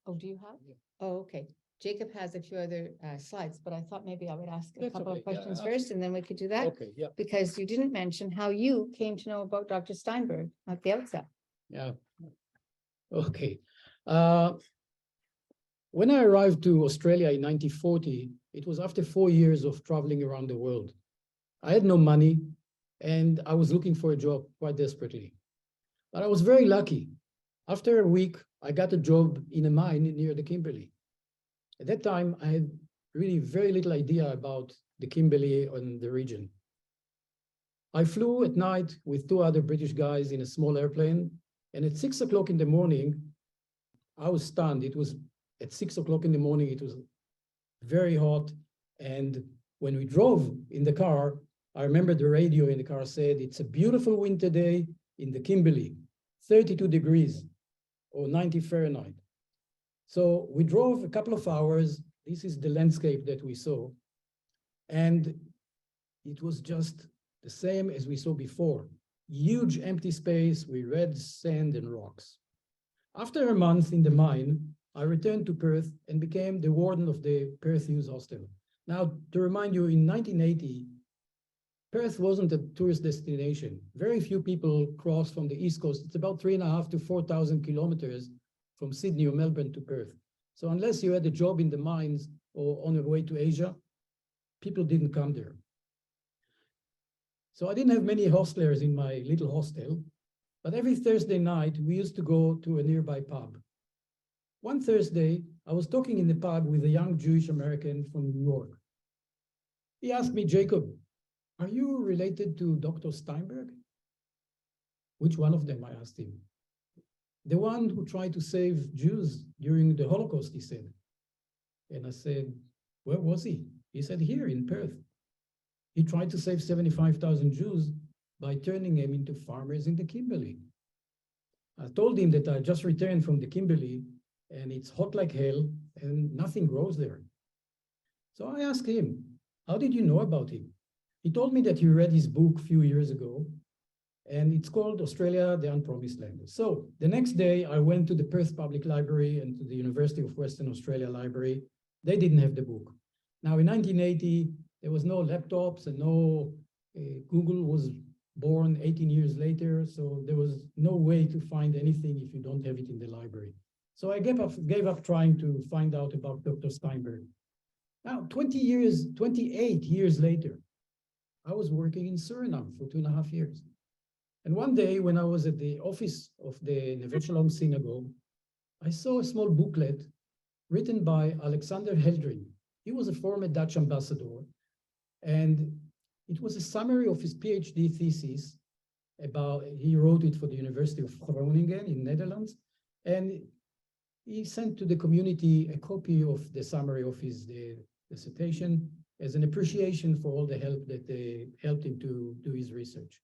Speaker 1: Oh, do you have?
Speaker 2: Yeah.
Speaker 1: Oh, okay. Jacob has a few other slides, but I thought maybe I would ask a
Speaker 2: That's
Speaker 1: couple
Speaker 2: okay.
Speaker 1: of
Speaker 2: Yeah,
Speaker 1: questions
Speaker 2: absolutely.
Speaker 1: first, and then we could do that.
Speaker 2: Okay, yeah.
Speaker 1: Because you didn't mention how you came to know about Dr. Steinberg at the outset.
Speaker 2: Yeah. Okay. When I arrived to Australia in 1940, it was after 4 years of traveling around the world. I had no money and I was looking for a job quite desperately. But I was very lucky. After a week, I got a job in a mine near the Kimberley. At that time, I had really very little idea about the Kimberley and the region. I flew at night with 2 other British guys in a small airplane, and at 6 o'clock in the morning, I was stunned. It was at 6 o'clock in the morning, it was very hot. And when we drove in the car, I remember the radio in the car said, it's a beautiful winter day in the Kimberley, 32 degrees or 90 Fahrenheit. So we drove a couple of hours. This is the landscape that we saw. And it was just the same as we saw before. Huge empty space with red sand and rocks. After a month in the mine, I returned to Perth and became the warden of the Perth Youth Hostel. Now, to remind you, in 1980, Perth wasn't a tourist destination. Very few people crossed from the East Coast. It's about 3,500 to 4,000 kilometers from Sydney or Melbourne to Perth. So unless you had a job in the mines or on your way to Asia, people didn't come there. So I didn't have many hostlers in my little hostel, but every Thursday night, we used to go to a nearby pub. One Thursday, I was talking in the pub with a young Jewish American from New York. He asked me, Jacob, are you related to Dr. Steinberg? Which one of them, I asked him. The one who tried to save Jews during the Holocaust, he said. And I said, where was he? He said, here in Perth. He tried to save 75,000 Jews by turning them into farmers in the Kimberley. I told him that I just returned from the Kimberley and it's hot like hell and nothing grows there. So I asked him, how did you know about him? He told me that he read his book a few years ago, and it's called Australia, the Unpromised Land. So the next day, I went to the Perth Public Library and to the University of Western Australia Library. They didn't have the book. Now, in 1980, there was no laptops and no Google was born 18 years later, so there was no way to find anything if you don't have it in the library. So I gave up trying to find out about Dr. Steinberg. Now, 28 years later, I was working in Suriname for 2.5 years. And one day when I was at the office of the Neve Shalom Synagogue, I saw a small booklet written by Alexander Heldring. He was a former Dutch ambassador, and it was a summary of his PhD thesis he wrote it for the University of Groningen in Netherlands, and he sent to the community a copy of the summary of his dissertation as an appreciation for all the help that they helped him to do his research.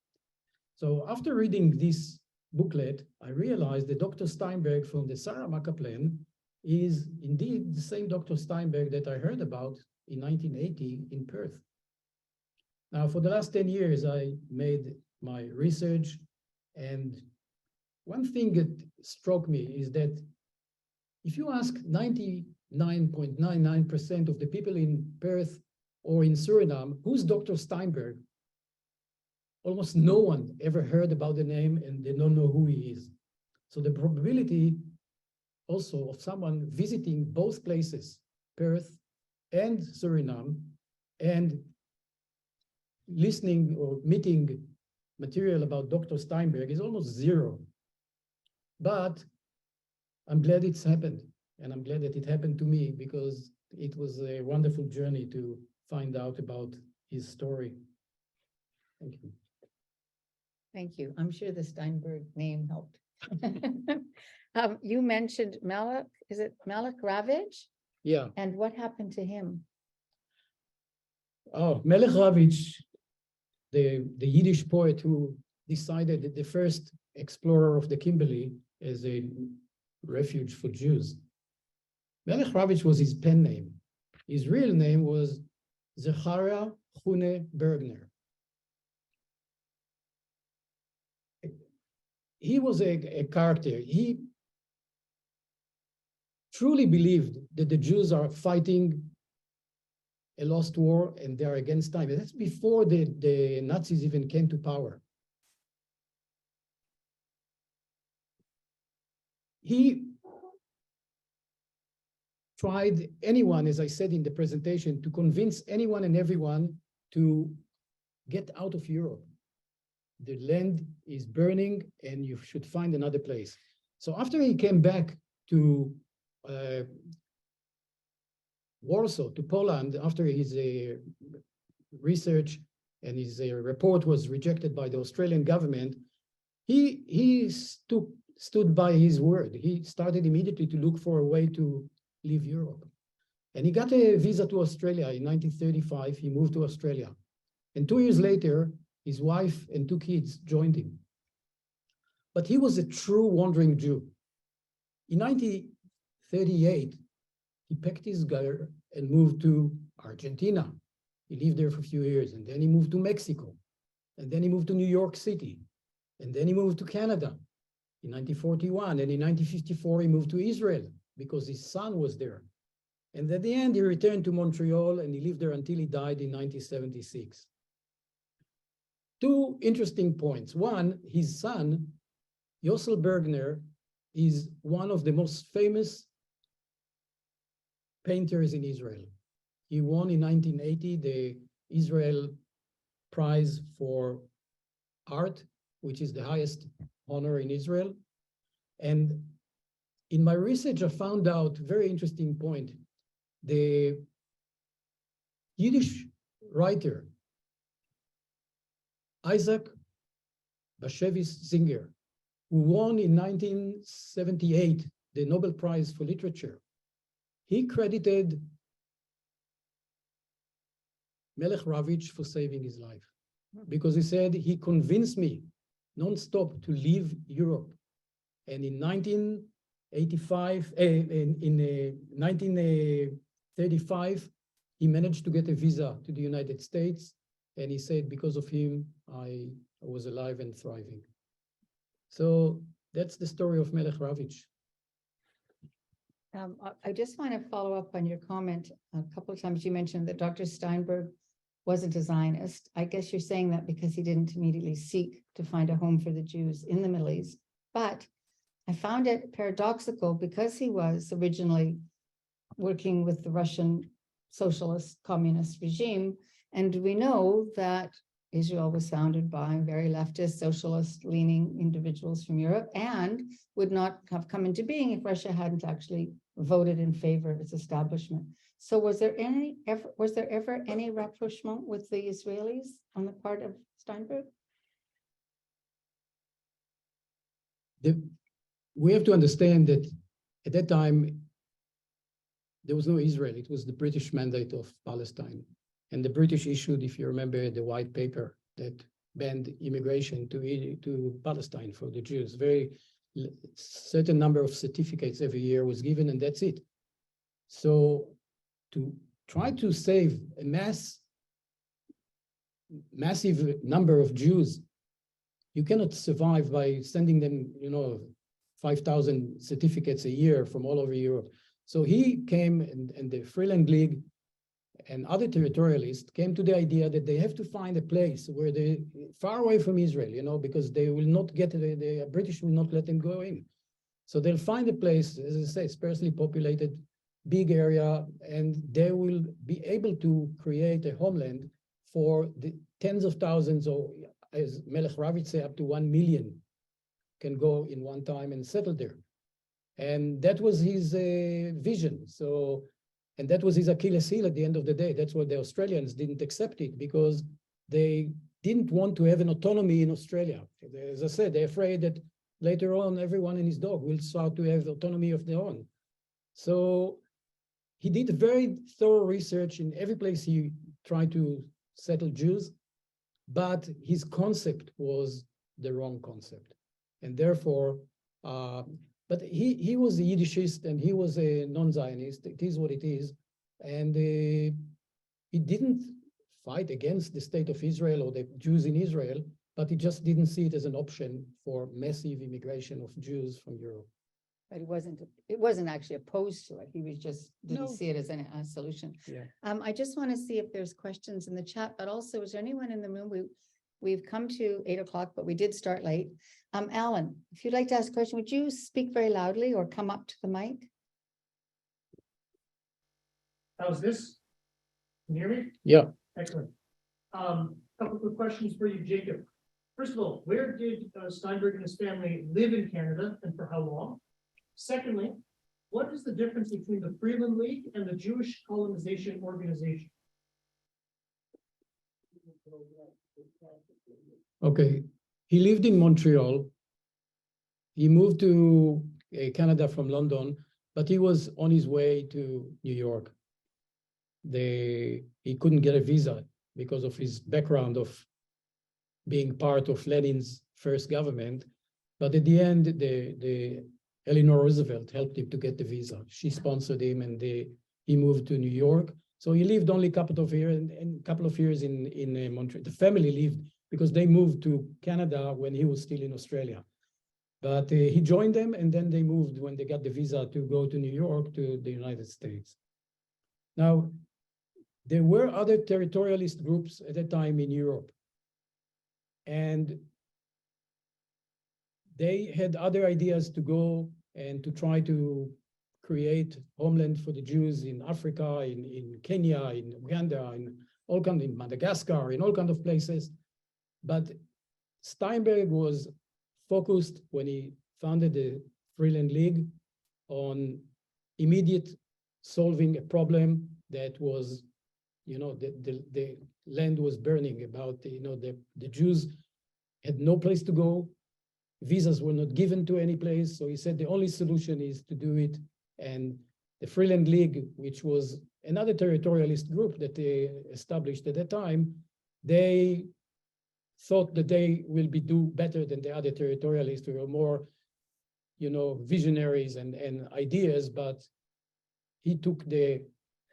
Speaker 2: So after reading this booklet, I realized that Dr. Steinberg from the Saramaka plan is indeed the same Dr. Steinberg that I heard about in 1980 in Perth. Now, for the last 10 years, I made my research, and one thing that struck me is that if you ask 99.99% of the people in Perth or in Suriname, who's Dr. Steinberg? Almost no one ever heard about the name and they don't know who he is. So the probability also of someone visiting both places, Perth and Suriname, and listening or meeting material about Dr. Steinberg is almost zero. But I'm glad it's happened. And I'm glad that it happened to me because it was a wonderful journey to find out about his story. Thank you.
Speaker 1: Thank you. I'm sure the Steinberg name helped. You mentioned Malik, is it Malik Ravage?
Speaker 2: Yeah.
Speaker 1: And what happened to him?
Speaker 2: Oh, Melech Ravitch, the Yiddish poet who decided that the first explorer of the Kimberley as a refuge for Jews. Melech Ravitch was his pen name. His real name was Zecharia Hune Bergner. He was a character. He truly believed that the Jews are fighting a lost war and they are against time. And that's before the Nazis even came to power. He tried anyone, as I said in the presentation, to convince anyone and everyone to get out of Europe. The land is burning and you should find another place. So after he came back to Warsaw, to Poland, after his research and his report was rejected by the Australian government, he stood by his word. He started immediately to look for a way to leave Europe. And he got a visa to Australia in 1935. He moved to Australia. And 2 years later, his wife and 2 kids joined him. But he was a true wandering Jew. In 1938, he packed his gear and moved to Argentina. He lived there for a few years, and then he moved to Mexico. And then he moved to New York City. And then he moved to Canada in 1941. And in 1954, he moved to Israel because his son was there. And at the end, he returned to Montreal and he lived there until he died in 1976. 2 interesting points. One, his son, Yossel Bergner, is one of the most famous painters in Israel. He won in 1980 the Israel Prize for Art, which is the highest honor in Israel. And in my research, I found out a very interesting point. The Yiddish writer, Isaac Bashevis Singer, who won in 1978 the Nobel Prize for Literature, he credited Melech Ravitch for saving his life because he said he convinced me non-stop to leave Europe. And in 1935, he managed to get a visa to the United States. And he said, because of him, I was alive and thriving. So that's the story of Melech Ravitch.
Speaker 1: I just want to follow up on your comment. A couple of times you mentioned that Dr. Steinberg wasn't a Zionist. I guess you're saying that because he didn't immediately seek to find a home for the Jews in the Middle East. But I found it paradoxical because he was originally working with the Russian socialist communist regime. And we know that Israel was founded by very leftist, socialist-leaning individuals from Europe and would not have come into being if Russia hadn't actually voted in favor of its establishment. So was there ever any rapprochement with the Israelis on the part of Steinberg?
Speaker 2: We have to understand that at that time, there was no Israel. It was the British mandate of Palestine. And the British issued, if you remember, the white paper that banned immigration to Palestine for the Jews. Very certain number of certificates every year was given, and that's it. So to try to save a massive number of Jews, you cannot survive by sending them, 5,000 certificates a year from all over Europe. So he came, and the Freeland League and other territorialists came to the idea that they have to find a place where they far away from Israel, because they will not get, the British will not let them go in. So they'll find a place, as I say, sparsely populated, big area, and they will be able to create a homeland for the tens of thousands, or as Melech Ravitch say, up to 1 million can go in one time and settle there. And that was his vision. So, and that was his Achilles heel at the end of the day. That's why the Australians didn't accept it, because they didn't want to have an autonomy in Australia. As I said, they're afraid that later on, everyone and his dog will start to have autonomy of their own. So he did very thorough research in every place he tried to settle Jews, but his concept was the wrong concept. And therefore, But he was a Yiddishist and he was a non-Zionist. It is what it is. And he didn't fight against the state of Israel or the Jews in Israel, but he just didn't see it as an option for massive immigration of Jews from Europe.
Speaker 1: But it wasn't actually opposed to it. He was just didn't
Speaker 2: No.
Speaker 1: see it as a solution.
Speaker 2: Yeah.
Speaker 1: I just want to see if there's questions in the chat, but also, is there anyone in the room? We've come to 8 o'clock, but we did start late. Alan, if you'd like to ask a question, would you speak very loudly or come up to the mic?
Speaker 3: How's this? Can you hear me?
Speaker 2: Yeah.
Speaker 3: Excellent. Couple quick questions for you, Jacob. First of all, where did Steinberg and his family live in Canada and for how long? Secondly, what is the difference between the Freeland League and the Jewish Colonization Organization?
Speaker 2: Okay. He lived in Montreal. He moved to Canada from London, but he was on his way to New York. He couldn't get a visa because of his background of being part of Lenin's first government. But at the end, the Eleanor Roosevelt helped him to get the visa. She sponsored him, and he moved to New York. So he lived only a couple of years, and couple of years in Montreal. The family lived because they moved to Canada when he was still in Australia. But he joined them, and then they moved when they got the visa to go to New York, to the United States. Now, there were other territorialist groups at that time in Europe. And they had other ideas to go and to try to create homeland for the Jews in Africa, in Kenya, in Uganda, in Madagascar, in all kinds of places. But Steinberg was focused, when he founded the Freeland League, on immediate solving a problem that was, the land was burning. About, the Jews had no place to go. Visas were not given to any place. So he said the only solution is to do it. And the Freeland League, which was another territorialist group that they established at that time, they thought that they will do better than the other territorialists who were more, visionaries and ideas, but he took the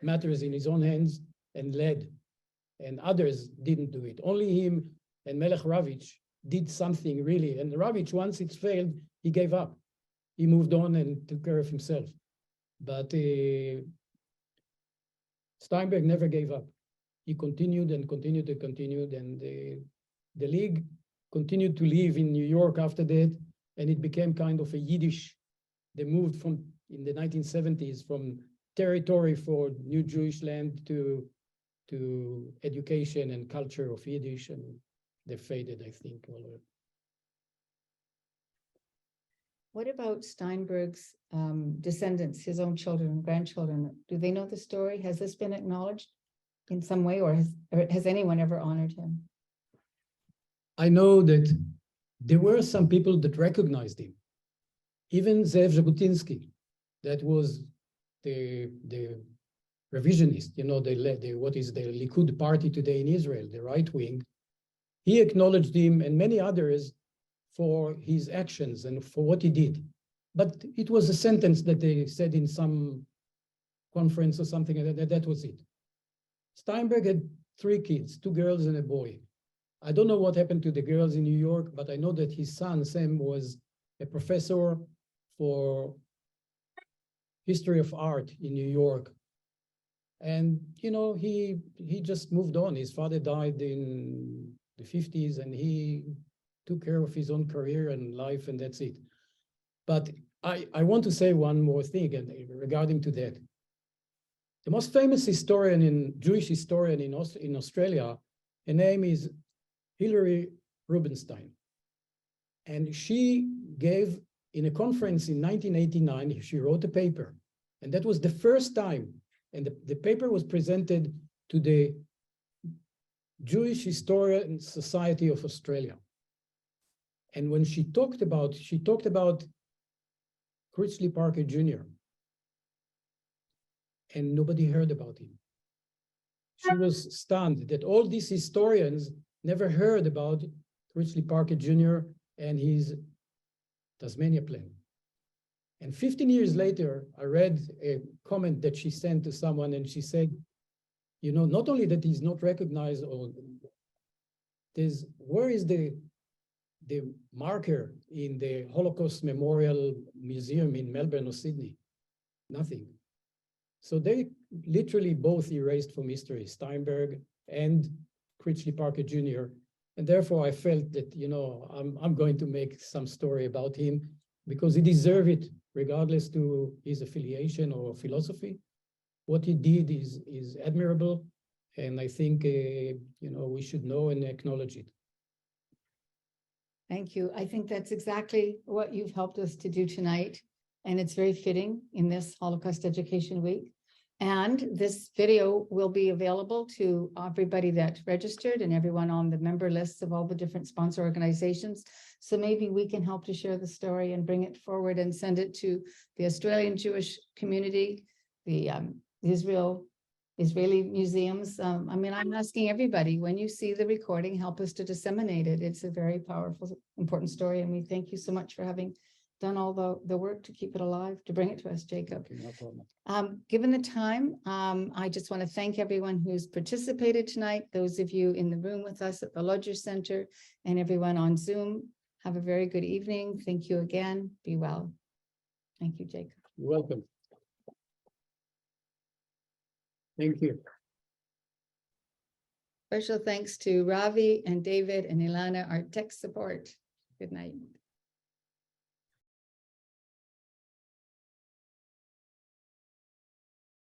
Speaker 2: matters in his own hands and led, and others didn't do it. Only him and Melech Ravitch did something really. And Ravitch, once it failed, he gave up. He moved on and took care of himself. But Steinberg never gave up. He continued and continued and continued, and the League continued to live in New York after that, and it became kind of a Yiddish. They moved in the 1970s, from territory for new Jewish land to education and culture of Yiddish, and they faded, I think.
Speaker 1: What about Steinberg's descendants, his own children and grandchildren? Do they know the story? Has this been acknowledged in some way, or has anyone ever honored him?
Speaker 2: I know that there were some people that recognized him. Even Zev Jabotinsky, that was the revisionist, what is the Likud party today in Israel, the right wing. He acknowledged him and many others for his actions and for what he did. But it was a sentence that they said in some conference or something, and that was it. Steinberg had 3 kids, 2 girls and a boy. I don't know what happened to the girls in New York, but I know that his son, Sam, was a professor for history of art in New York. And, he just moved on. His father died in the 50s, and he took care of his own career and life, and that's it. But I want to say one more thing regarding to that. The most famous Jewish historian in Australia, her name is Hillary Rubinstein. And she gave, in a conference in 1989, she wrote a paper. And that was the first time. And the paper was presented to the Jewish Historian Society of Australia. And when she talked about Critchley Parker Jr. And nobody heard about him. She was stunned that all these historians never heard about Critchley Parker Jr. and his Tasmania plan. And 15 years later, I read a comment that she sent to someone, and she said, you know, not only that he's not recognized, or where is the marker in the Holocaust Memorial Museum in Melbourne or Sydney? Nothing. So they literally both erased from history, Steinberg and Critchley Parker Jr. And therefore I felt that, you know, I'm going to make some story about him because he deserved it, regardless to his affiliation or philosophy. What he did is admirable. And I think, you know, we should know and acknowledge it.
Speaker 1: Thank you. I think that's exactly what you've helped us to do tonight. And it's very fitting in this Holocaust Education Week. And this video will be available to everybody that registered and everyone on the member lists of all the different sponsor organizations. So maybe we can help to share the story and bring it forward and send it to the Australian Jewish community, the Israeli museums. I mean, I'm asking everybody, when you see the recording, help us to disseminate it. It's a very powerful, important story. And we thank you so much for having done all the work to keep it alive, to bring it to us, Jacob.
Speaker 2: Okay, no problem.
Speaker 1: Given the time, I just want to thank everyone who's participated tonight, those of you in the room with us at the Lodzer Center, and everyone on Zoom. Have a very good evening. Thank you again. Be well. Thank you, Jacob.
Speaker 2: You're welcome. Thank you.
Speaker 1: Special thanks to Ravi and David and Ilana, our tech support. Good night.